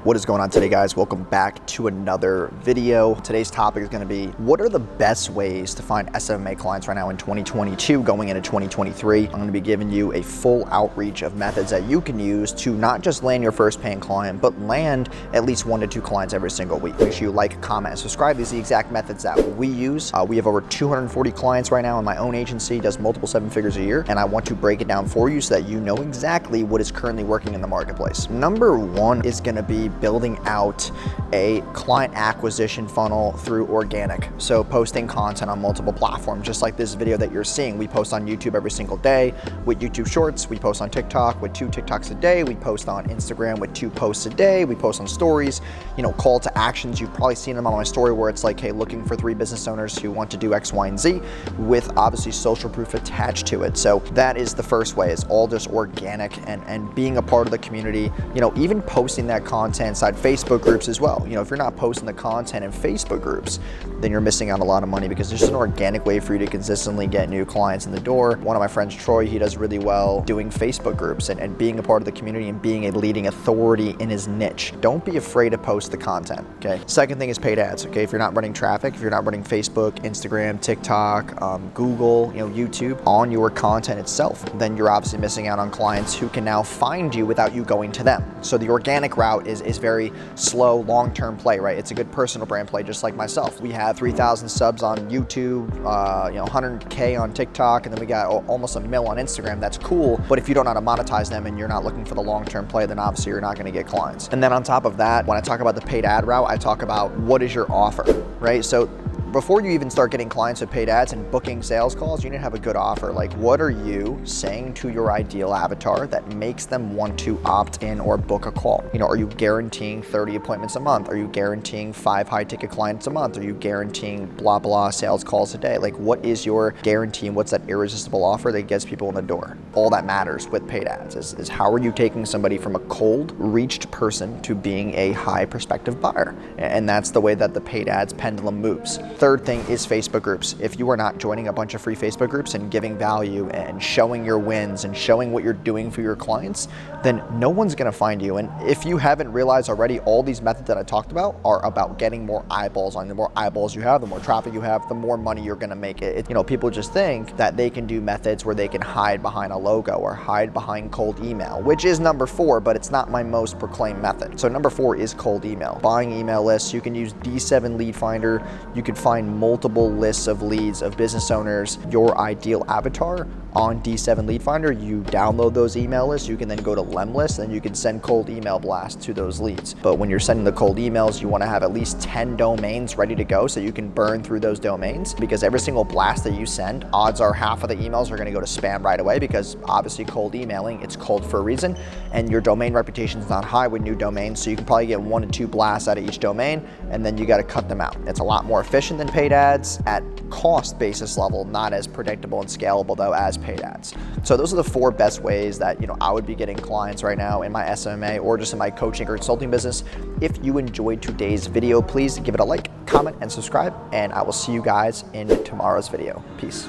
What is going on today, guys? Welcome back to another video. Today's topic is going to be, what are the best ways to find SMMA clients right now in 2022 going into 2023? I'm going to be giving you a full outreach of methods that you can use to not just land your first paying client, but land at least 1 to 2 clients every single week. Make sure you like, comment, and subscribe. These are the exact methods that we use. We have over 240 clients right now, and my own agency does multiple 7 figures a year, and I want to break it down for you so that you know exactly what is currently working in the marketplace. Number 1 is going to be building out a client acquisition funnel through organic. So posting content on multiple platforms, just like this video that you're seeing. We post on YouTube every single day with YouTube Shorts. We post on TikTok with 2 TikToks a day. We post on Instagram with 2 posts a day. We post on stories, call to actions. You've probably seen them on my story where it's like, hey, looking for 3 business owners who want to do X, Y, and Z with obviously social proof attached to it. So that is the first way. It's all just organic and being a part of the community, even posting that content inside Facebook groups as well. If you're not posting the content in Facebook groups, then you're missing out a lot of money because there's an organic way for you to consistently get new clients in the door. One of my friends, Troy, he does really well doing Facebook groups and being a part of the community and being a leading authority in his niche. Don't be afraid to post the content, okay? Second thing is paid ads, okay? If you're not running traffic, if you're not running Facebook, Instagram, TikTok, Google, YouTube on your content itself, then you're obviously missing out on clients who can now find you without you going to them. So the organic route is very slow, long-term play, right? It's a good personal brand play, just like myself. We have 3,000 subs on YouTube, 100K on TikTok, and then we got almost 1 mil on Instagram. That's cool, but if you don't know how to monetize them and you're not looking for the long-term play, then obviously you're not gonna get clients. And then on top of that, when I talk about the paid ad route, I talk about what is your offer, right? So before you even start getting clients with paid ads and booking sales calls, you need to have a good offer. Like, what are you saying to your ideal avatar that makes them want to opt in or book a call? Are you guaranteeing 30 appointments a month? Are you guaranteeing 5 high-ticket clients a month? Are you guaranteeing blah, blah sales calls a day? Like, what is your guarantee and what's that irresistible offer that gets people in the door? All that matters with paid ads is how are you taking somebody from a cold, reached person to being a high prospective buyer? And that's the way that the paid ads pendulum moves. Third thing is Facebook groups. If you are not joining a bunch of free Facebook groups and giving value and showing your wins and showing what you're doing for your clients, then no one's gonna find you. And if you haven't realized already, all these methods that I talked about are about getting more eyeballs on. The more eyeballs you have, the more traffic you have, the more money you're gonna make. People just think that they can do methods where they can hide behind a logo or hide behind cold email, which is number 4, but it's not my most proclaimed method. So number 4 is cold email. Buying email lists. You can use D7 Lead Finder. You can find multiple lists of leads of business owners, your ideal avatar on D7 Lead Finder. You download those email lists. You can then go to Lemlist and you can send cold email blasts to those leads. But when you're sending the cold emails, you want to have at least 10 domains ready to go so you can burn through those domains, because every single blast that you send, odds are half of the emails are going to go to spam right away, because obviously cold emailing, it's cold for a reason, and your domain reputation is not high with new domains, so you can probably get 1 to 2 blasts out of each domain, and then you got to cut them out. It's a lot more efficient than paid ads at cost basis level, not as predictable and scalable though as paid ads. So those are the 4 best ways that I would be getting clients right now in my SMMA or just in my coaching or consulting business. If you enjoyed today's video, please give it a like, comment, and subscribe, and I will see you guys in tomorrow's video. Peace.